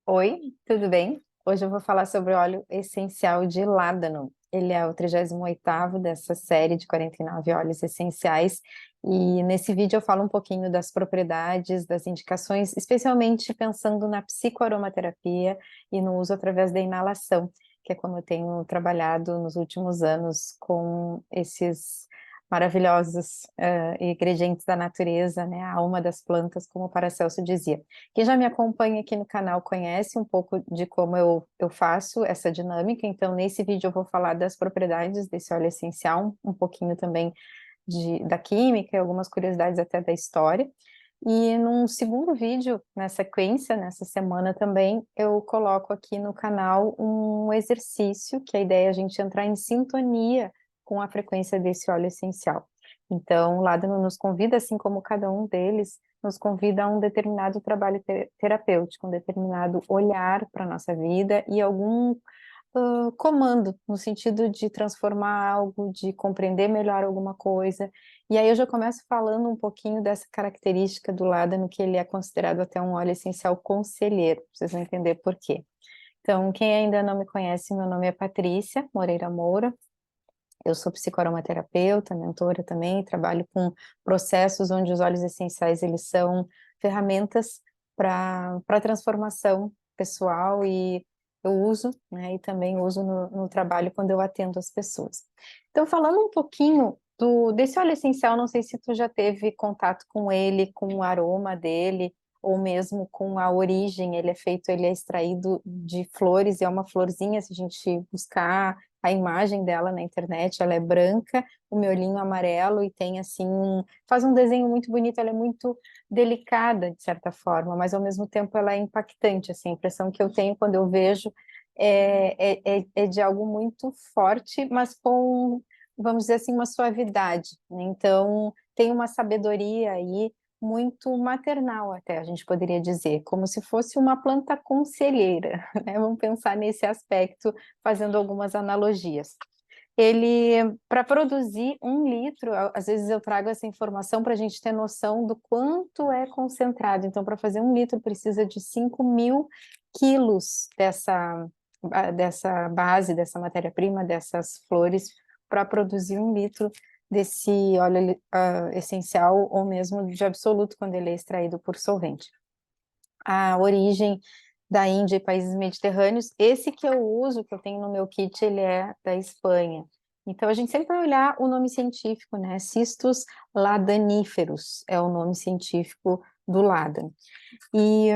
Oi, tudo bem? Hoje eu vou falar sobre o óleo essencial de ládano. Ele é o 38º dessa série de 49 óleos essenciais e nesse vídeo eu falo um pouquinho das propriedades, das indicações, especialmente pensando na psicoaromaterapia e no uso através da inalação, que é como eu tenho trabalhado nos últimos anos com esses maravilhosos ingredientes da natureza, né, a alma das plantas, como o Paracelso dizia. Quem já me acompanha aqui no canal conhece um pouco de como eu faço essa dinâmica, então nesse vídeo eu vou falar das propriedades desse óleo essencial, um pouquinho também da química e algumas curiosidades até da história. E num segundo vídeo, na sequência, nessa semana também, eu coloco aqui no canal um exercício, que a ideia é a gente entrar em sintonia com a frequência desse óleo essencial. Então, o Ladano nos convida, assim como cada um deles, nos convida a um determinado trabalho terapêutico, um determinado olhar para a nossa vida e algum comando, no sentido de transformar algo, de compreender melhor alguma coisa. E aí eu já começo falando um pouquinho dessa característica do ládano, que ele é considerado até um óleo essencial conselheiro, pra vocês vão entender por quê. Então, quem ainda não me conhece, meu nome é Patrícia Moreira Moura, eu sou psicoaromaterapeuta, mentora também, trabalho com processos onde os óleos essenciais eles são ferramentas para transformação pessoal e eu uso, né, e também uso no trabalho quando eu atendo as pessoas. Então, falando um pouquinho desse óleo essencial, não sei se tu já teve contato com ele, com o aroma dele, ou mesmo com a origem, ele é extraído de flores, e é uma florzinha, se a gente buscar a imagem dela na internet, ela é branca, o miolinho amarelo e tem assim, faz um desenho muito bonito, ela é muito delicada de certa forma, mas ao mesmo tempo ela é impactante, assim, a impressão que eu tenho quando eu vejo é de algo muito forte, mas com, vamos dizer assim, uma suavidade, né? Então tem uma sabedoria aí muito maternal até, a gente poderia dizer, como se fosse uma planta conselheira, né? Vamos pensar nesse aspecto fazendo algumas analogias. Ele, para produzir 1 litro, às vezes eu trago essa informação para a gente ter noção do quanto é concentrado. Então, para fazer 1 litro, precisa de 5.000 quilos dessa base, dessa matéria-prima, dessas flores, para produzir 1 litro desse óleo essencial, ou mesmo de absoluto, quando ele é extraído por solvente. A origem da Índia e países mediterrâneos. Esse que eu uso, que eu tenho no meu kit, ele é da Espanha. Então, a gente sempre vai olhar o nome científico, né? Cistus ladaniferus é o nome científico do ládano. E,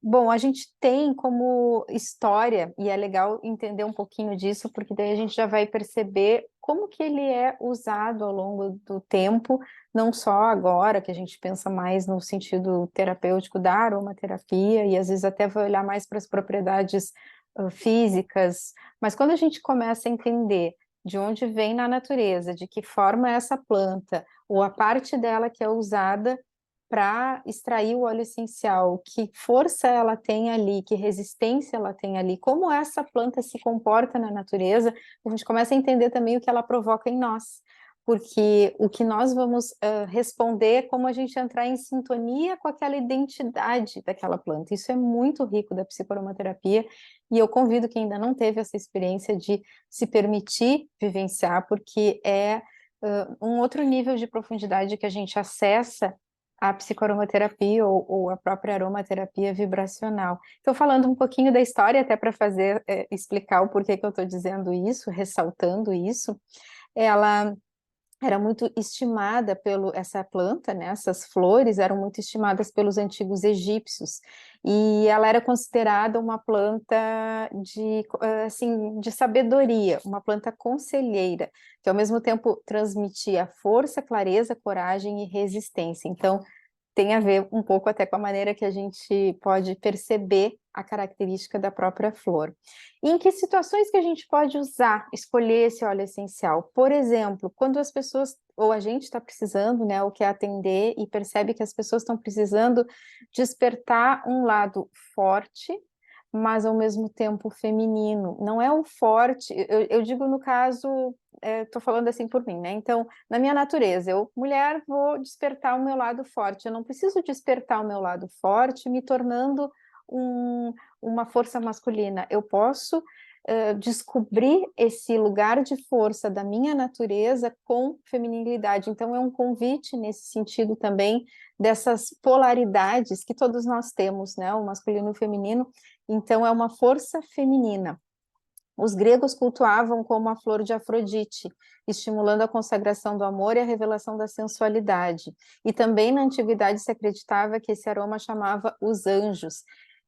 bom, a gente tem como história, e é legal entender um pouquinho disso, porque daí a gente já vai perceber como que ele é usado ao longo do tempo, não só agora, que a gente pensa mais no sentido terapêutico da aromaterapia, e às vezes até vai olhar mais para as propriedades físicas, mas quando a gente começa a entender de onde vem na natureza, de que forma é essa planta, ou a parte dela que é usada para extrair o óleo essencial, que força ela tem ali, que resistência ela tem ali, como essa planta se comporta na natureza, a gente começa a entender também o que ela provoca em nós, porque o que nós vamos responder é como a gente entrar em sintonia com aquela identidade daquela planta. Isso é muito rico da psicoaromaterapia, e eu convido quem ainda não teve essa experiência de se permitir vivenciar, porque é um outro nível de profundidade que a gente acessa a psicoaromaterapia ou a própria aromaterapia vibracional. Então, falando um pouquinho da história, até para fazer, explicar o porquê que eu estou dizendo isso, ressaltando isso, ela era muito estimada essa planta, né, essas flores eram muito estimadas pelos antigos egípcios, e ela era considerada uma planta assim, de sabedoria, uma planta conselheira, que ao mesmo tempo transmitia força, clareza, coragem e resistência. Então, tem a ver um pouco até com a maneira que a gente pode perceber a característica da própria flor. E em que situações que a gente pode usar, escolher esse óleo essencial? Por exemplo, quando as pessoas, ou a gente está precisando, né, ou quer atender e percebe que as pessoas estão precisando despertar um lado forte, mas ao mesmo tempo feminino. Não é o forte, eu digo no caso, estou falando assim por mim, né? Então, na minha natureza, eu, mulher, vou despertar o meu lado forte. Eu não preciso despertar o meu lado forte me tornando uma força masculina, eu posso descobrir esse lugar de força da minha natureza com feminilidade. Então, é um convite nesse sentido também, dessas polaridades que todos nós temos, né? O masculino e o feminino. Então, é uma força feminina. Os gregos cultuavam como a flor de Afrodite, estimulando a consagração do amor e a revelação da sensualidade. E também na antiguidade se acreditava que esse aroma chamava os anjos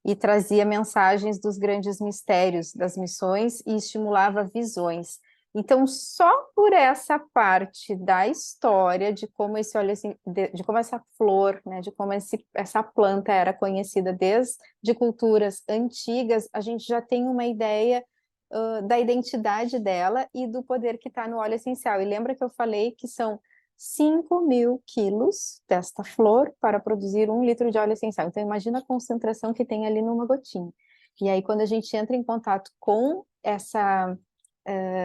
e trazia mensagens dos grandes mistérios das missões e estimulava visões. Então, só por essa parte da história de como esse óleo, assim, de como essa flor, né, de como essa planta era conhecida desde culturas antigas, a gente já tem uma ideia da identidade dela e do poder que está no óleo essencial. E lembra que eu falei que são 5.000 quilos desta flor para produzir 1 litro de óleo essencial. Então, imagina a concentração que tem ali numa gotinha. E aí, quando a gente entra em contato com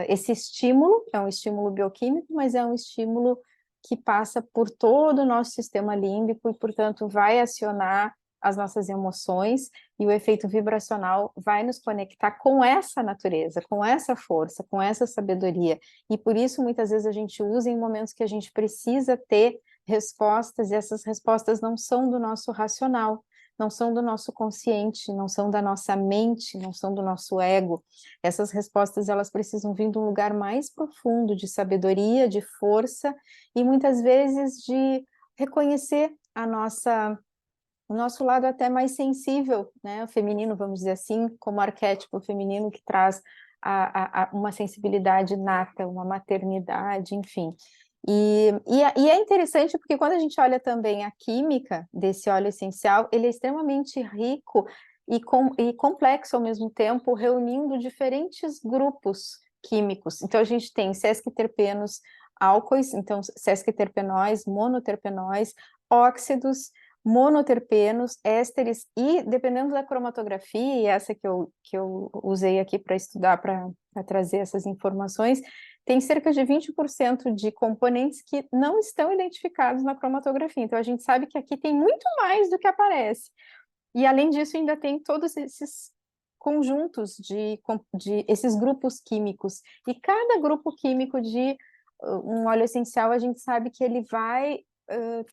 esse estímulo, é um estímulo bioquímico, mas é um estímulo que passa por todo o nosso sistema límbico e, portanto, vai acionar as nossas emoções, e o efeito vibracional vai nos conectar com essa natureza, com essa força, com essa sabedoria. E por isso, muitas vezes, a gente usa em momentos que a gente precisa ter respostas, e essas respostas não são do nosso racional, não são do nosso consciente, não são da nossa mente, não são do nosso ego. Essas respostas, elas precisam vir de um lugar mais profundo, de sabedoria, de força, e muitas vezes de reconhecer o nosso lado até mais sensível, né, o feminino, vamos dizer assim, como arquétipo feminino que traz uma sensibilidade nata, uma maternidade, enfim. E é interessante porque quando a gente olha também a química desse óleo essencial, ele é extremamente rico e complexo ao mesmo tempo, reunindo diferentes grupos químicos. Então a gente tem sesquiterpenos, álcoois, então sesquiterpenóis, monoterpenóis, óxidos, monoterpenos, ésteres, e dependendo da cromatografia, e essa que eu usei aqui para estudar, para trazer essas informações, tem cerca de 20% de componentes que não estão identificados na cromatografia. Então, a gente sabe que aqui tem muito mais do que aparece. E, além disso, ainda tem todos esses conjuntos de esses grupos químicos. E cada grupo químico de um óleo essencial, a gente sabe que ele vai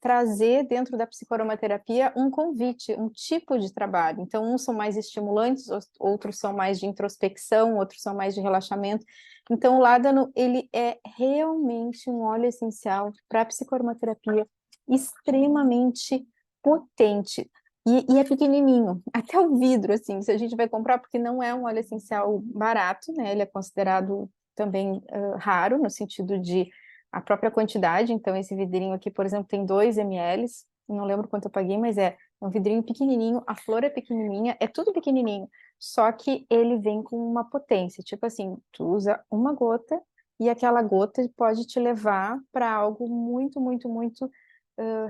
trazer dentro da psicoaromaterapia um convite, um tipo de trabalho. Então, uns são mais estimulantes, outros são mais de introspecção, outros são mais de relaxamento. Então, o ládano, ele é realmente um óleo essencial para a psicoaromaterapia extremamente potente. E é pequenininho, até o vidro, assim, se a gente vai comprar, porque não é um óleo essencial barato, né? Ele é considerado também raro, no sentido de a própria quantidade. Então, esse vidrinho aqui, por exemplo, tem 2 ml, não lembro quanto eu paguei, mas é um vidrinho pequenininho, a flor é pequenininha, é tudo pequenininho, só que ele vem com uma potência, tipo assim, tu usa uma gota e aquela gota pode te levar para algo muito, muito, muito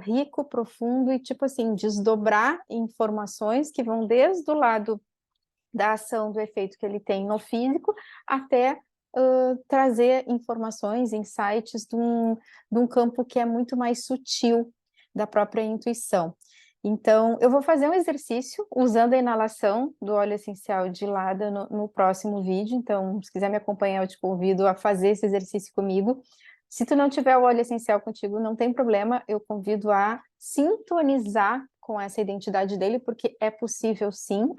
rico, profundo e, tipo assim, desdobrar informações que vão desde o lado da ação, do efeito que ele tem no físico, até trazer informações, insights de um campo que é muito mais sutil da própria intuição. Então, eu vou fazer um exercício usando a inalação do óleo essencial de ládano no próximo vídeo. Então, se quiser me acompanhar, eu te convido a fazer esse exercício comigo. Se tu não tiver o óleo essencial contigo, não tem problema, eu convido a sintonizar com essa identidade dele, porque é possível sim,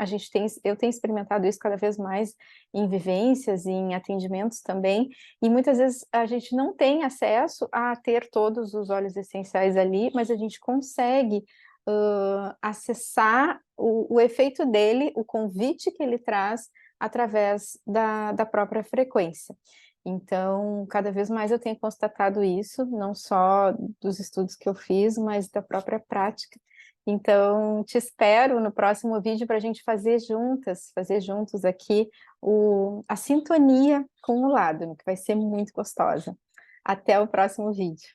eu tenho experimentado isso cada vez mais em vivências, em atendimentos também, e muitas vezes a gente não tem acesso a ter todos os óleos essenciais ali, mas a gente consegue acessar o efeito dele, o convite que ele traz através da própria frequência. Então, cada vez mais eu tenho constatado isso, não só dos estudos que eu fiz, mas da própria prática. Então, te espero no próximo vídeo para a gente fazer juntos aqui a sintonia com o ládano, que vai ser muito gostosa. Até o próximo vídeo.